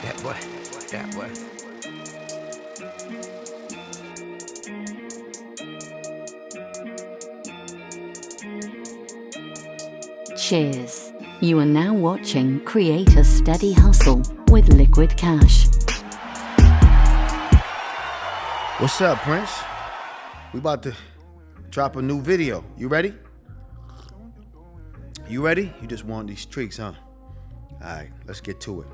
Yeah, boy. Yeah, boy. Cheers. You are now watching Create a Steady Hustle with Likquidcash. What's up, Prince? We about to drop a new video. You ready? You ready? You just want these streaks, huh? Alright, let's get to it.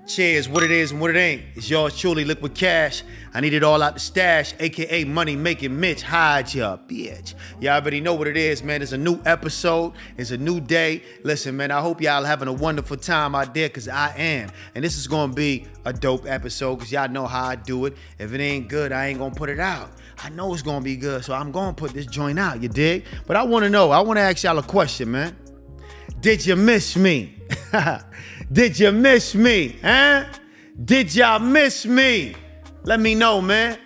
Cheers, what it is and what it ain't. It's yours truly, Likquidcash. I need it all out the stash, aka money making Mitch. Hide ya, bitch. Y'all already know what it is, man. It's a new episode. It's a new day. Listen, man, I hope y'all having a wonderful time out there, because I am. And this is gonna be a dope episode, because y'all know how I do it. If it ain't good, I ain't gonna put it out. I know it's gonna be good, so I'm gonna put this joint out, you dig? But I wanna ask y'all a question, man. Did you miss me? Did you miss me, huh? Did y'all miss me? Let me know, man.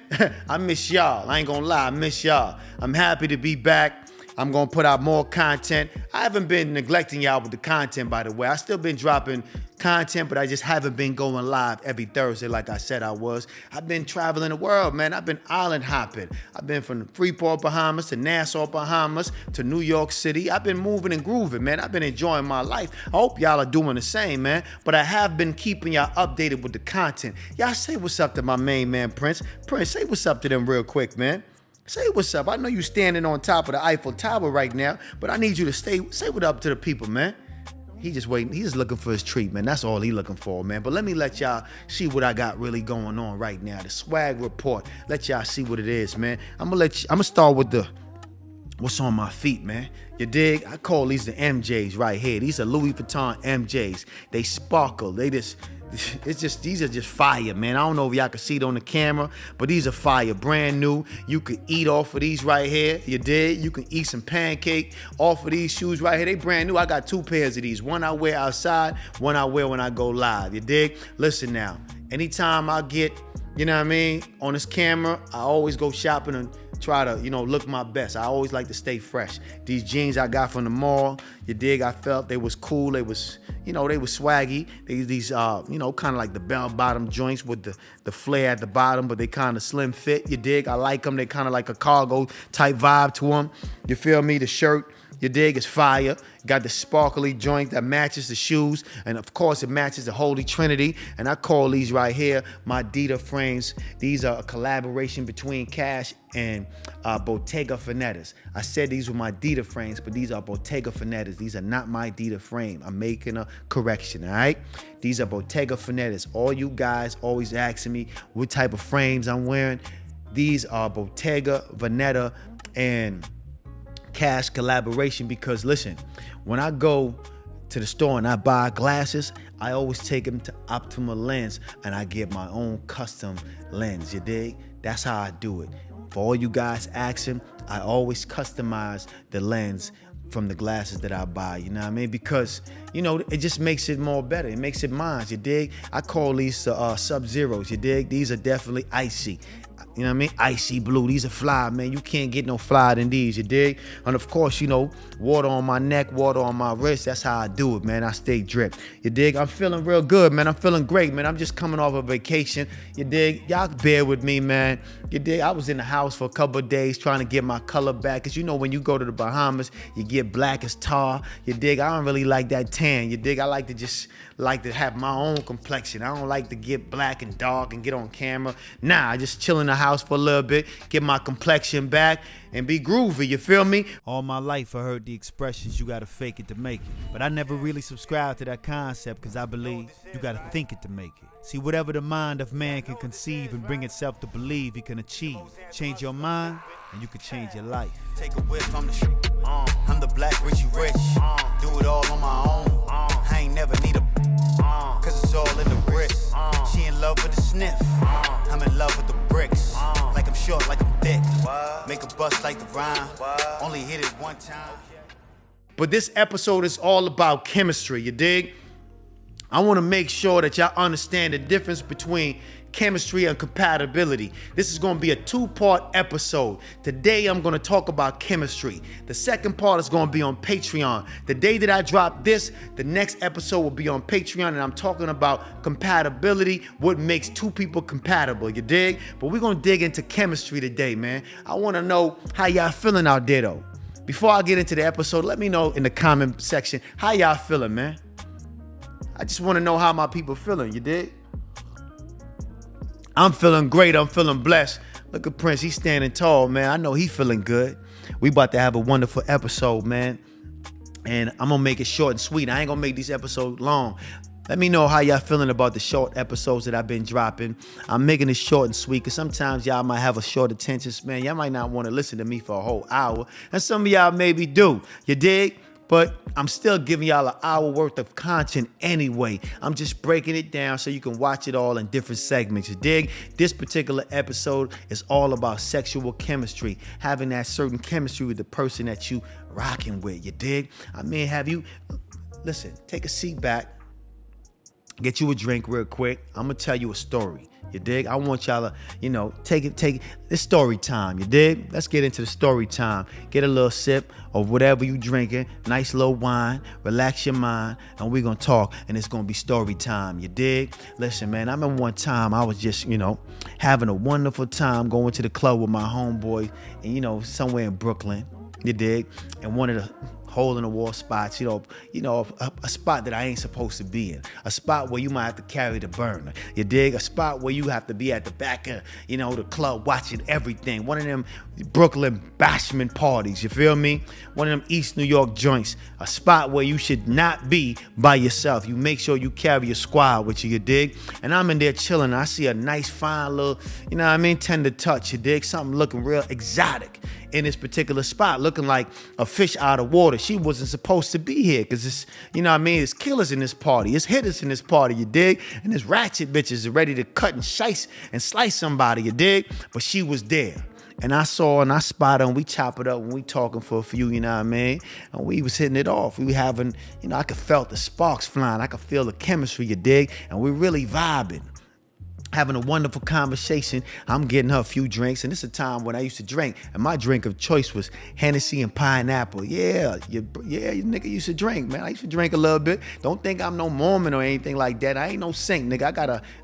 I miss y'all. I ain't gonna lie, I miss y'all. I'm happy to be back. I'm gonna put out more content. I haven't been neglecting y'all with the content, by the way. I still been dropping content, but I just haven't been going live every Thursday like I said I was. I've been traveling the world, man. I've been island hopping. I've been from Freeport, Bahamas to Nassau, Bahamas to New York City. I've been moving and grooving, man. I've been enjoying my life. I hope y'all are doing the same, man. But I have been keeping y'all updated with the content. Y'all say what's up to my main man, Prince. Prince, say what's up to them real quick, man. Say what's up. I know you standing on top of the Eiffel Tower right now, but I need you to say what up to the people, man. He just waiting. He just looking for his treat, man. That's all he looking for, man. But let me let y'all see what I got really going on right now. The swag report. Let y'all see what it is, man. I'm gonna start with the what's on my feet, man. You dig? I call these the MJs right here. These are Louis Vuitton MJs. They sparkle. These are just fire, man. I don't know if y'all can see it on the camera, but these are fire, brand new. You could eat off of these right here. You dig? You can eat some pancake off of these shoes right here. They brand new. I got 2 pairs of these. One I wear outside, one I wear when I go live. You dig? Listen now. Anytime I get, you know what I mean, on this camera, I always go shopping and try to, look my best. I always like to stay fresh. These jeans I got from the mall, you dig? I felt they was cool. They was, they was swaggy. These kind of like the bell-bottom joints with the flare at the bottom, but they kind of slim fit. You dig? I like them. They kind of like a cargo type vibe to them. You feel me? The shirt, you dig, is fire. Got the sparkly joint that matches the shoes, and of course it matches the Holy Trinity. And I call these right here my Dita frames. These are a collaboration between Cash and Bottega Venetas. I said these were my Dita frames, but these are Bottega Venetas. These are not my Dita frame. I'm making a correction, all right? These are Bottega Venetas. All you guys always asking me what type of frames I'm wearing. These are Bottega Veneta and Cash collaboration, because listen, when I go to the store and I buy glasses, I always take them to Optimal Lens and I get my own custom lens, you dig? That's how I do it. For all you guys asking, I always customize the lens from the glasses that I buy, you know what I mean? Because, it just makes it more better. It makes it mine, you dig? I call these Sub-Zeros, you dig? These are definitely icy. You know what I mean? Icy blue. These are fly, man. You can't get no fly than these, you dig? And of course, water on my neck, water on my wrist. That's how I do it, man. I stay dripped. You dig? I'm feeling real good, man. I'm feeling great, man. I'm just coming off a vacation. You dig? Y'all bear with me, man. You dig? I was in the house for a couple of days trying to get my color back. Because when you go to the Bahamas, you get black as tar. You dig? I don't really like that tan. You dig? I like to have my own complexion. I don't like to get black and dark and get on camera. Nah, I just chill in the house for a little bit, get my complexion back, and be groovy, you feel me? All my life I heard the expressions, you gotta fake it to make it. But I never really subscribed to that concept, because I believe you gotta think it to make it. See, whatever the mind of man can conceive and bring itself to believe, it can achieve. Change your mind, and you can change your life. Take a whiff, I'm the black Richie Rich. Do it all on my own. I ain't never need a cause it's all in the wrist. She in love with the sniff. I'm in love with the bricks. Like I'm short, like I'm thick. Make a bust like the rhyme. Only hit it one time. But this episode is all about chemistry, you dig? I want to make sure that y'all understand the difference between chemistry and compatibility. This is going to be a 2-part episode. Today I'm going to talk about chemistry. The second part is going to be on Patreon. The day that I drop this, the next episode will be on Patreon, and I'm talking about compatibility, what makes two people compatible, you dig? But we're going to dig into chemistry today, man. I want to know how y'all feeling out there, though. Before I get into the episode, let me know in the comment section how y'all feeling, man. I just want to know how my people feeling, you dig? I'm feeling great. I'm feeling blessed. Look at Prince. He's standing tall, man. I know he feeling good. We about to have a wonderful episode, man. And I'm going to make it short and sweet. I ain't going to make these episodes long. Let me know how y'all feeling about the short episodes that I've been dropping. I'm making it short and sweet because sometimes y'all might have a short attention span. Y'all might not want to listen to me for a whole hour. And some of y'all maybe do. You dig? But I'm still giving y'all an hour worth of content anyway. I'm just breaking it down so you can watch it all in different segments. You dig? This particular episode is all about sexual chemistry, having that certain chemistry with the person that you rocking with. You dig? I mean, listen, take a seat back, get you a drink real quick. I'm gonna tell you a story. You dig? I want y'all to, take it. It's story time. You dig? Let's get into the story time. Get a little sip of whatever you drinking. Nice little wine. Relax your mind. And we're going to talk. And it's going to be story time. You dig? Listen, man, I remember one time I was just, having a wonderful time going to the club with my homeboy. And, somewhere in Brooklyn. You dig? And one of the hole-in-the-wall spots, a spot that I ain't supposed to be in. A spot where you might have to carry the burner. You dig? A spot where you have to be at the back of, the club watching everything. One of them Brooklyn bashment parties, you feel me? One of them East New York joints. A spot where you should not be by yourself. You make sure you carry your squad with you dig? And I'm in there chilling. I see a nice, fine little, tender touch, you dig? Something looking real exotic in this particular spot, looking like a fish out of water. She wasn't supposed to be here because it's, it's killers in this party. It's hitters in this party, you dig? And there's ratchet bitches are ready to cut and slice somebody, you dig? But she was there. And I saw and I spotted her and we chop it up and we talking for a few, And we was hitting it off. We having, I could felt the sparks flying. I could feel the chemistry, you dig? And we really vibing. Having a wonderful conversation. I'm getting her a few drinks, and this is a time when I used to drink, and my drink of choice was Hennessy and pineapple. Yeah, you nigga used to drink, man. I used to drink a little bit. Don't think I'm no Mormon or anything like that. I ain't no saint, nigga.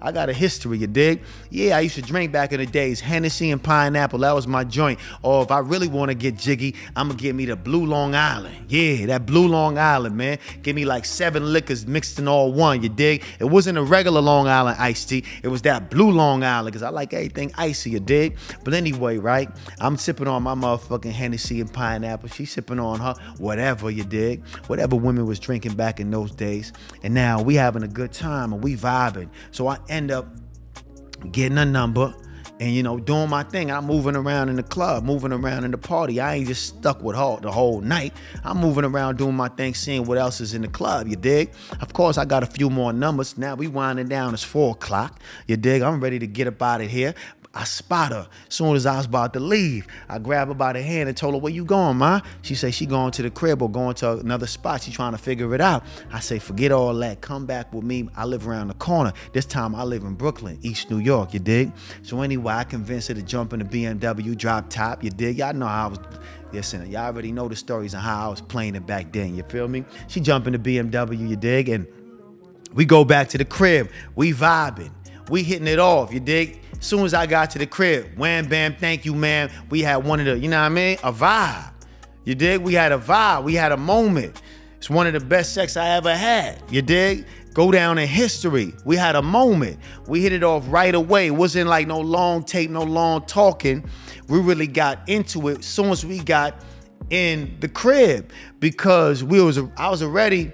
I got a history, you dig? Yeah, I used to drink back in the days, Hennessy and pineapple. That was my joint. Or if I really want to get jiggy, I'm gonna get me the Blue Long Island. Yeah, that Blue Long Island, man. Give me like 7 liquors mixed in all one, you dig? It wasn't a regular Long Island iced tea. It was that Blue Long Island, because I like everything icy, you dig? But anyway, right? I'm sipping on my motherfucking Hennessy and pineapple. She's sipping on her whatever, you dig? Whatever women was drinking back in those days. And now we having a good time and we vibing. So I end up getting a number and, doing my thing. I'm moving around in the club, moving around in the party. I ain't just stuck with her the whole night. I'm moving around doing my thing, seeing what else is in the club, you dig? Of course, I got a few more numbers. Now we winding down. It's 4 o'clock, you dig? I'm ready to get up out of here. I spot her as soon as I was about to leave. I grabbed her by the hand and told her, where you going, ma? She said she going to the crib or going to another spot. She trying to figure it out. I say, forget all that. Come back with me. I live around the corner. This time I live in Brooklyn, East New York, you dig? So anyway, I convinced her to jump in the BMW drop top, you dig? Y'all know how I was. Listen, y'all already know the stories of how I was playing it back then, you feel me? She jump in the BMW, you dig? And we go back to the crib. We vibing. We hitting it off, you dig? As soon as I got to the crib, wham, bam, thank you, man. We had one of the, a vibe. You dig? We had a vibe. We had a moment. It's one of the best sex I ever had. You dig? Go down in history. We had a moment. We hit it off right away. It wasn't like no long tape, no long talking. We really got into it as soon as we got in the crib because I was already,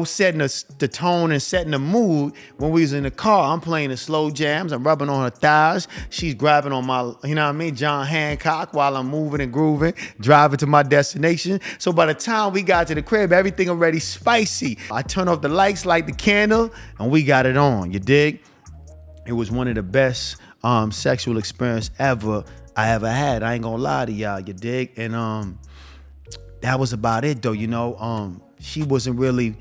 setting the tone and setting the mood when we was in the car. I'm playing the slow jams. I'm rubbing on her thighs. She's grabbing on my, John Hancock while I'm moving and grooving, driving to my destination. So by the time we got to the crib, everything already spicy. I turned off the lights, light the candle, and we got it on, you dig? It was one of the best sexual experience I ever had. I ain't gonna lie to y'all, you dig? And that was about it though, she wasn't really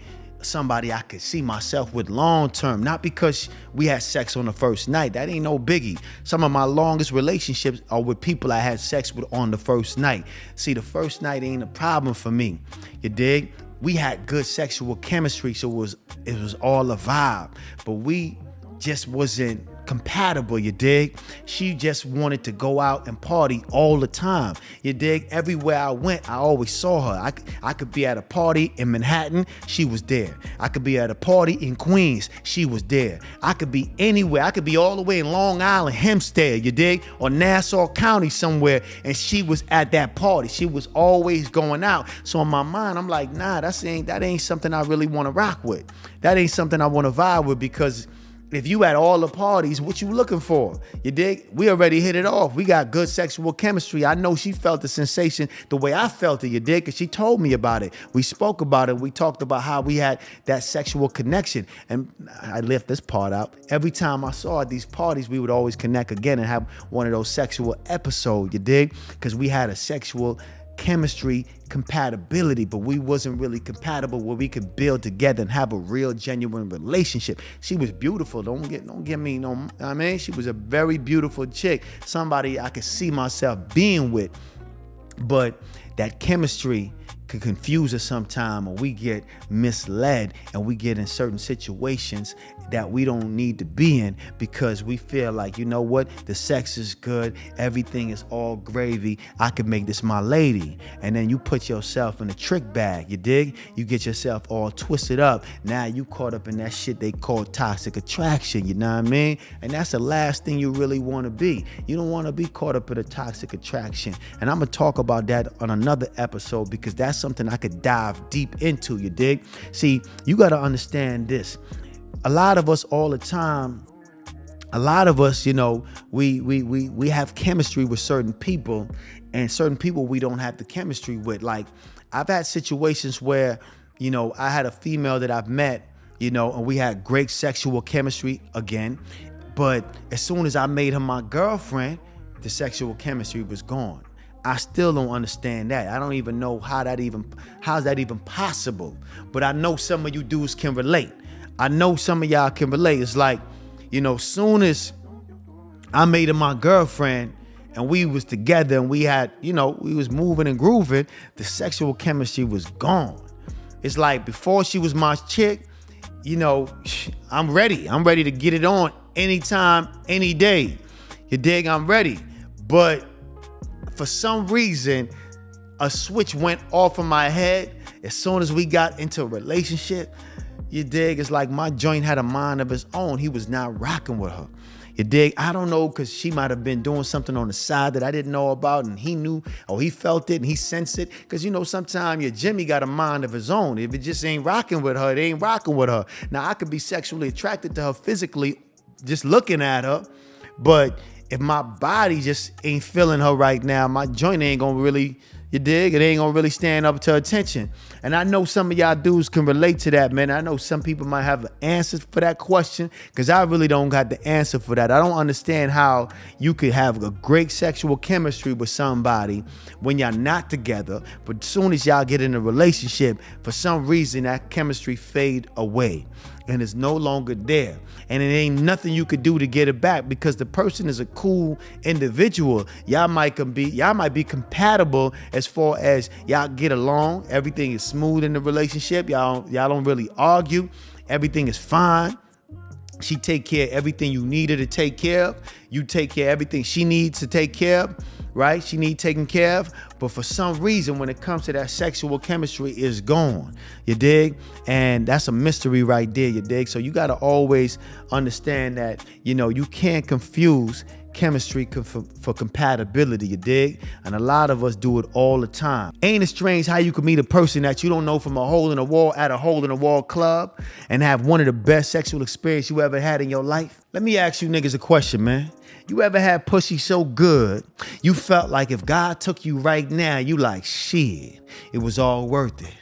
somebody I could see myself with long term, not because we had sex on the first night. That ain't no biggie. Some of my longest relationships are with people I had sex with on the first night. See, the first night ain't a problem for me. You dig? We had good sexual chemistry, so it was all a vibe, but we just wasn't compatible, you dig? She just wanted to go out and party all the time, you dig? Everywhere I went, I always saw her. I could be at a party in Manhattan, she was there. I could be at a party in Queens, she was there. I could be anywhere. I could be all the way in Long Island, Hempstead, you dig? Or Nassau County somewhere, and she was at that party. She was always going out. So in my mind, I'm like, nah, that ain't something I really want to rock with. That ain't something I want to vibe with, because if you at all the parties, what you looking for? You dig? We already hit it off. We got good sexual chemistry. I know she felt the sensation the way I felt it, you dig? Because she told me about it. We spoke about it. We talked about how we had that sexual connection. And I left this part out. Every time I saw her at these parties, we would always connect again and have one of those sexual episodes, you dig? Because we had a sexual chemistry compatibility, but we wasn't really compatible where we could build together and have a real genuine relationship. She was beautiful. Don't get me no, I mean, she was a very beautiful chick, somebody I could see myself being with, but that chemistry could confuse us sometime, or we get misled and we get in certain situations that we don't need to be in because we feel like, you know what, the sex is good, everything is all gravy, I could make this my lady. And then you put yourself in a trick bag, you dig? You get yourself all twisted up. Now you caught up in that shit they call toxic attraction, you know what I mean? And that's the last thing you really want to be. You don't want to be caught up in a toxic attraction. And I'm going to talk about that on another episode, because that's something I could dive deep into, you dig? See, you got to understand this. A lot of us all the time, you know, we have chemistry with certain people, and certain people we don't have the chemistry with. Like, I've had situations where, you know, I had a female that I've met, you know, and we had great sexual chemistry again. But as soon as I made her my girlfriend, the sexual chemistry was gone. I still don't understand that. I don't even know how's that even possible. But I know some of you dudes can relate. I know some of y'all can relate. It's like, you know, soon as I made her my girlfriend and we was together and we had, you know, we was moving and grooving, the sexual chemistry was gone. It's like before she was my chick, you know, I'm ready. I'm ready to get it on anytime, any day. You dig? I'm ready. But for some reason, a switch went off in my head as soon as we got into a relationship. You dig? It's like my joint had a mind of its own. He was not rocking with her. You dig? I don't know, because she might have been doing something on the side that I didn't know about, and he knew, or he felt it and he sensed it. Because, you know, sometimes your Jimmy got a mind of his own. If it just ain't rocking with her, it ain't rocking with her. Now, I could be sexually attracted to her physically just looking at her, but if my body just ain't feeling her right now, my joint ain't gonna really, you dig? It ain't gonna really stand up to attention. And I know some of y'all dudes can relate to that, man. I know some people might have the answers for that question, because I really don't got the answer for that. I don't understand how you could have a great sexual chemistry with somebody when y'all not together, but as soon as y'all get in a relationship, for some reason that chemistry fade away and it's no longer there. And it ain't nothing you could do to get it back, because the person is a cool individual. Y'all might be compatible as far as y'all get along. Everything is smooth in the relationship. Y'all don't really argue. Everything is fine. She take care of everything you need her to take care of. You take care of everything she needs to take care of, right? She need taken care of. But for some reason, when it comes to that sexual chemistry, it's gone. You dig? And that's a mystery right there, you dig? So you got to always understand that, you know, you can't confuse chemistry for compatibility, you dig? And a lot of us do it all the time. Ain't it strange how you could meet a person that you don't know from a hole in the wall at a hole in the wall club and have one of the best sexual experience you ever had in your life? Let me ask you niggas a question, man. You ever had pussy so good you felt like if God took you right now, you like, shit, it was all worth it?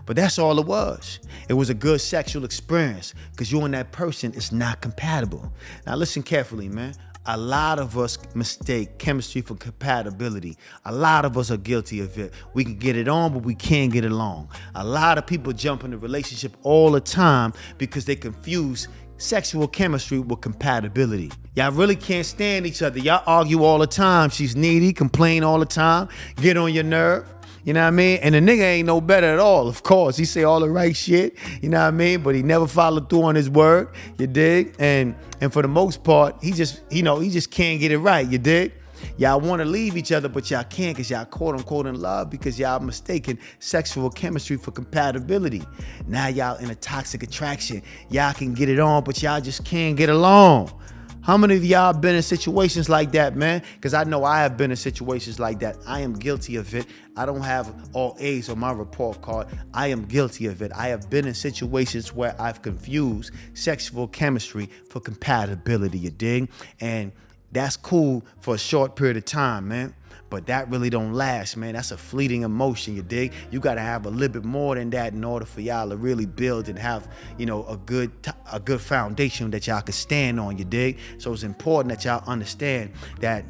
But that's all it was. It was a good sexual experience, because you and that person is not compatible. Now listen carefully, man. a lot of us mistake chemistry for compatibility. A lot of us are guilty of it. We can get it on, but we can't get along. A lot of people jump in a relationship all the time because they confuse sexual chemistry with compatibility. Y'all really can't stand each other. Y'all argue all the time. She's needy, complain all the time, get on your nerve. You know what I mean? And the nigga ain't no better at all, of course. He say all the right shit, you know what I mean? But he never followed through on his word, you dig? And for the most part, he just can't get it right, you dig? Y'all want to leave each other, but y'all can't because y'all quote unquote in love because y'all mistaken sexual chemistry for compatibility. Now y'all in a toxic attraction. Y'all can get it on, but y'all just can't get along. How many of y'all been in situations like that, man? Because I know I have been in situations like that. I am guilty of it. I don't have all A's on my report card. I am guilty of it. I have been in situations where I've confused sexual chemistry for compatibility, you dig? And that's cool for a short period of time, man. But that really don't last, man. That's a fleeting emotion, you dig? You gotta have a little bit more than that in order for y'all to really build and have, a good foundation that y'all can stand on, you dig? So it's important that y'all understand that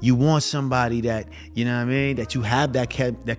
you want somebody that, you know what I mean, that you have that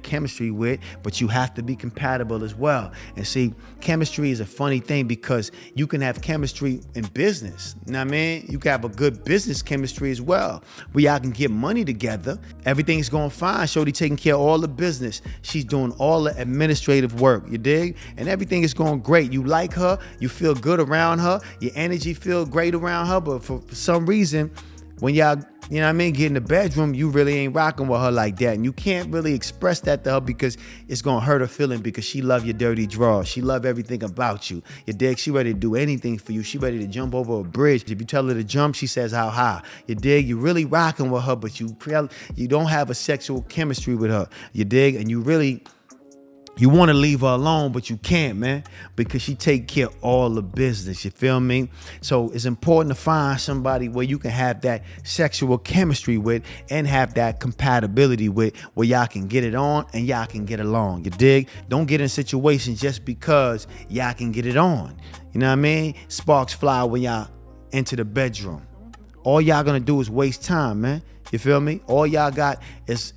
chemistry with, but you have to be compatible as well. And see, chemistry is a funny thing because you can have chemistry in business. You know what I mean? You can have a good business chemistry as well, where y'all can get money together. Everything's going fine. Shorty taking care of all the business. She's doing all the administrative work, you dig? And everything is going great. You like her. You feel good around her. Your energy feel great around her. But for some reason, when y'all, you know what I mean, get in the bedroom, you really ain't rocking with her like that. And you can't really express that to her because it's going to hurt her feeling because she love your dirty drawers. She love everything about you. You dig? She ready to do anything for you. She ready to jump over a bridge. If you tell her to jump, she says how high. You dig? You really rocking with her, but you don't have a sexual chemistry with her. You dig? And you want to leave her alone, but you can't, man, because she take care of all the business, you feel me? So it's important to find somebody where you can have that sexual chemistry with and have that compatibility with, where y'all can get it on and y'all can get along, you dig? Don't get in situations just because y'all can get it on. You know what I mean? Sparks fly when y'all enter the bedroom. All y'all gonna do is waste time, man. You feel me? All y'all got is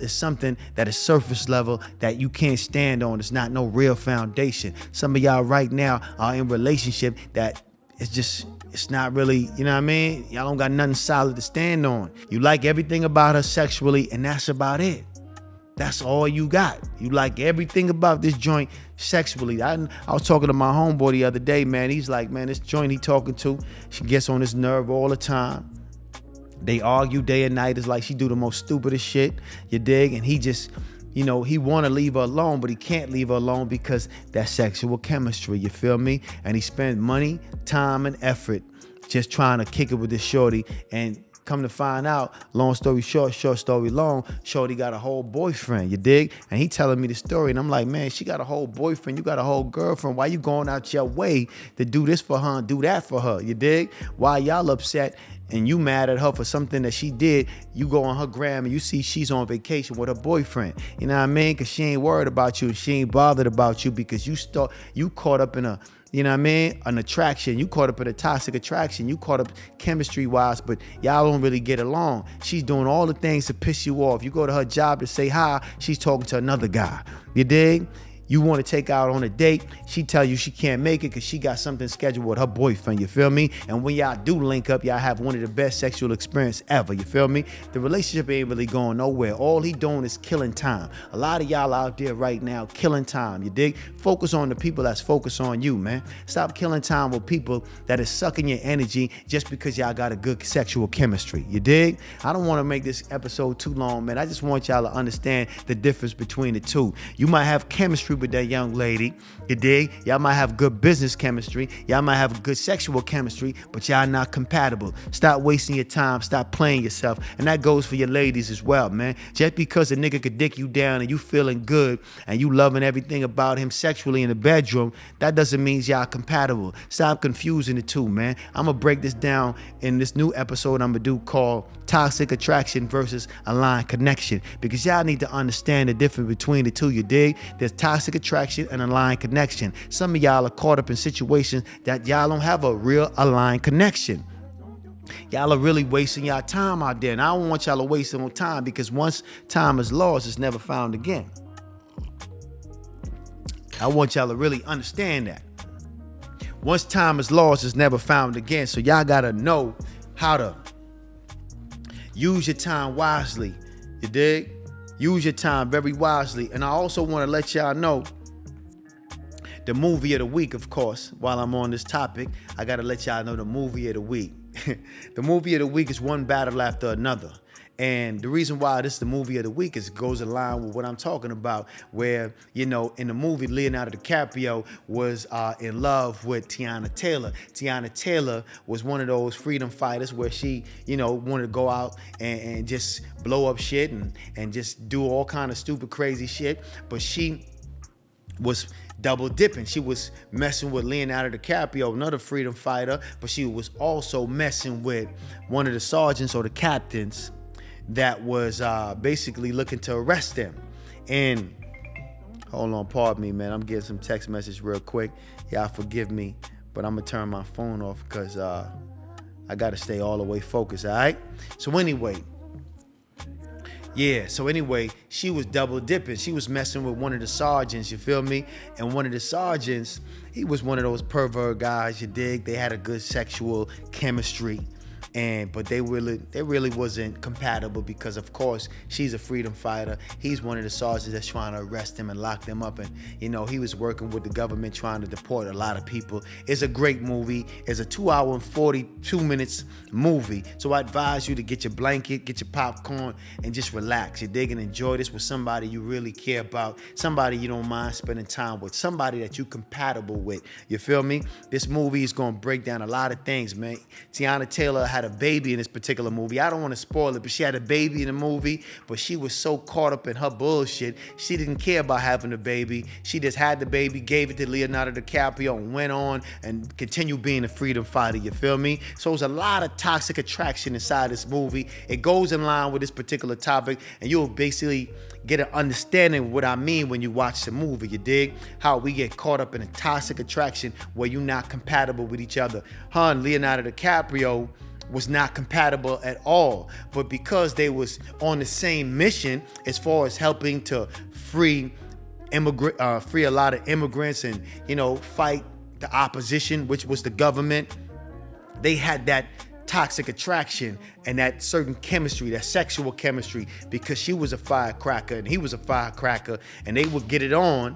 something that is surface level that you can't stand on. It's not no real foundation. Some of y'all right now are in relationship that it's not really, you know what I mean? Y'all don't got nothing solid to stand on. You like everything about her sexually, and that's about it. That's all you got. You like everything about this joint sexually. I was talking to my homeboy the other day, man. He's like, man, this joint he talking to, she gets on his nerve all the time. They argue day and night. It's like she do the most stupidest shit, you dig? And he just, he want to leave her alone, but he can't leave her alone because that's sexual chemistry, you feel me? And he spends money, time, and effort just trying to kick it with this shorty. And come to find out, long story short, short story long, shorty got a whole boyfriend, you dig? And he telling me the story, and I'm like, man, she got a whole boyfriend, you got a whole girlfriend. Why you going out your way to do this for her and do that for her, you dig? Why y'all upset and you mad at her for something that she did? You go on her gram and you see she's on vacation with her boyfriend. You know what I mean? Because she ain't worried about you. She ain't bothered about you because you caught up in a, you know what I mean, an attraction. You caught up in a toxic attraction. You caught up chemistry-wise, but y'all don't really get along. She's doing all the things to piss you off. You go to her job to say hi, she's talking to another guy. You dig? You want to take out on a date, she tell you she can't make it because she got something scheduled with her boyfriend, you feel me? And when y'all do link up, y'all have one of the best sexual experience ever, you feel me? The relationship ain't really going nowhere. All he doing is killing time. A lot of y'all out there right now killing time, you dig? Focus on the people that's focused on you, man. Stop killing time with people that is sucking your energy just because y'all got a good sexual chemistry, you dig? I don't want to make this episode too long, man. I just want y'all to understand the difference between the two. You might have chemistry with that young lady, you dig? Y'all might have good business chemistry, y'all might have good sexual chemistry, but y'all not compatible. Stop wasting your time, stop playing yourself. And that goes for your ladies as well, man. Just because a nigga could dick you down and you feeling good and you loving everything about him sexually in the bedroom, that doesn't mean y'all compatible. Stop confusing the two, man. I'm gonna break this down in this new episode I'm gonna do called Toxic Attraction versus Aligned Connection, because y'all need to understand the difference between the two, you dig? There's toxic attraction and aligned connection. Some of y'all are caught up in situations that y'all don't have a real aligned connection. Y'all are really wasting y'all time out there. And I don't want y'all to waste no time, because once time is lost, it's never found again. I want y'all to really understand that. Once time is lost, it's never found again. So y'all gotta know how to use your time wisely. You dig? Use your time very wisely. And I also want to let y'all know the movie of the week, of course. While I'm on this topic, I gotta let y'all know the movie of the week. The movie of the week is one battle after another. And the reason why this is the movie of the week is it goes in line with what I'm talking about, where, you know, in the movie, Leonardo DiCaprio was in love with Tiana Taylor. Tiana Taylor was one of those freedom fighters where she, you know, wanted to go out and just blow up shit and just do all kind of stupid, crazy shit. But she was double dipping. She was messing with Leonardo DiCaprio, another freedom fighter, but she was also messing with one of the sergeants or the captains that was basically looking to arrest them. And hold on, pardon me, man. I'm getting some text message real quick. Y'all forgive me, but I'm gonna turn my phone off because I gotta stay all the way focused, all right? So anyway, she was double dipping. She was messing with one of the sergeants, you feel me? And one of the sergeants, he was one of those pervert guys, you dig? They had a good sexual chemistry. But they really wasn't compatible, because of course she's a freedom fighter. He's one of the sergeants that's trying to arrest him and lock them up, and you know, he was working with the government trying to deport a lot of people. It's a great movie. It's a 2 hour and 42 minutes movie. So I advise you to get your blanket, get your popcorn, and just relax. You dig, and enjoy this with somebody you really care about, somebody you don't mind spending time with, somebody that you compatible with. You feel me? This movie is gonna break down a lot of things, man. Tiana Taylor had a baby in this particular movie. I don't want to spoil it, but she had a baby in the movie, but she was so caught up in her bullshit, she didn't care about having a baby. She just had the baby, gave it to Leonardo DiCaprio, and went on and continued being a freedom fighter, you feel me? So there's a lot of toxic attraction inside this movie. It goes in line with this particular topic, and you'll basically get an understanding of what I mean when you watch the movie, you dig? How we get caught up in a toxic attraction where you're not compatible with each other. Her and Leonardo DiCaprio was not compatible at all, but because they was on the same mission as far as helping to free a lot of immigrants and, you know, fight the opposition, which was the government, they had that toxic attraction and that certain chemistry, that sexual chemistry, because she was a firecracker and he was a firecracker, and they would get it on,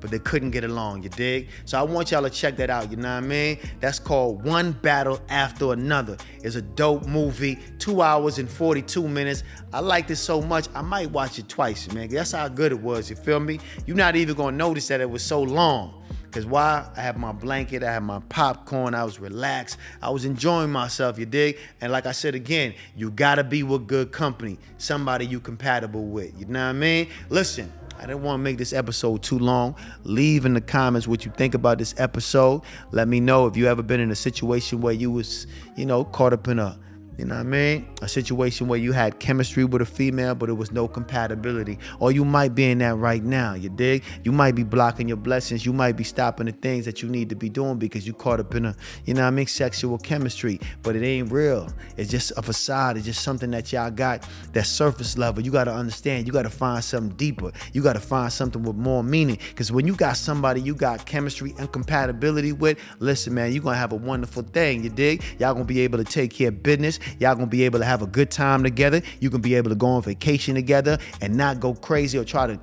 but they couldn't get along, you dig? So I want y'all to check that out, you know what I mean? That's called One Battle After Another. It's a dope movie, 2 hours and 42 minutes. I liked it so much, I might watch it twice, man. That's how good it was, you feel me? You're not even gonna notice that it was so long. Because why? I had my blanket, I had my popcorn, I was relaxed, I was enjoying myself, you dig? And like I said again, you gotta be with good company, somebody you compatible with, you know what I mean? Listen, I didn't want to make this episode too long. Leave in the comments what you think about this episode. Let me know if you ever been in a situation where you was, you know, caught up in a, you know what I mean? A situation where you had chemistry with a female, but it was no compatibility. Or you might be in that right now, you dig? You might be blocking your blessings. You might be stopping the things that you need to be doing because you caught up in a, you know what I mean, sexual chemistry. But it ain't real. It's just a facade. It's just something that y'all got, that surface level. You got to understand. You got to find something deeper. You got to find something with more meaning. Because when you got somebody you got chemistry and compatibility with, listen, man, you're going to have a wonderful thing, you dig? Y'all going to be able to take care of business. Y'all gonna be able to have a good time together. You can be able to go on vacation together and not go crazy or try to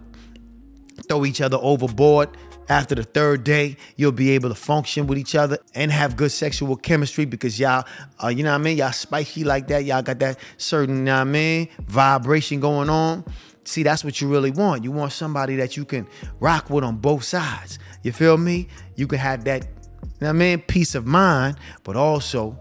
throw each other overboard. After the third day, you'll be able to function with each other and have good sexual chemistry because y'all, you know what I mean? Y'all spicy like that. Y'all got that certain, you know what I mean, vibration going on. See, that's what you really want. You want somebody that you can rock with on both sides. You feel me? You can have that, you know what I mean, peace of mind, but also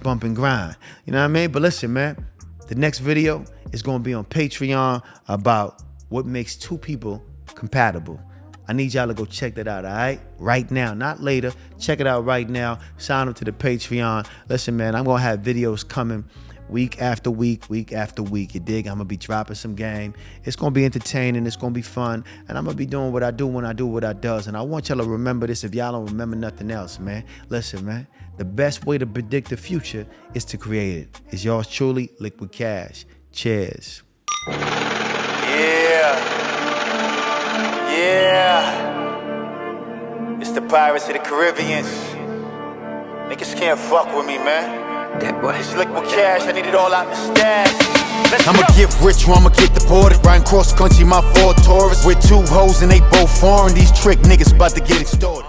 bump and grind. You know what I mean? But listen, man, the next video is going to be on Patreon about what makes two people compatible. I need y'all to go check that out, all right? Right now, not later. Check it out right now. Sign up to the Patreon. Listen, man, I'm going to have videos coming week after week, week after week. You dig? I'm gonna be dropping some game. It's gonna be entertaining. It's gonna be fun, and I'm gonna be doing what I do when I do what I does. And I want y'all to remember this. If y'all don't remember nothing else, man, listen, man. The best way to predict the future is to create it. It's yours truly, Liquid Cash. Cheers. Yeah. It's the Pirates of the Caribbean. Niggas can't fuck with me, man. That boy. It's Liquid Cash, I need it all out the stash. I'ma get rich or I'ma get deported. Riding cross country, my Ford Taurus. With two hoes and they both foreign. These trick niggas about to get extorted.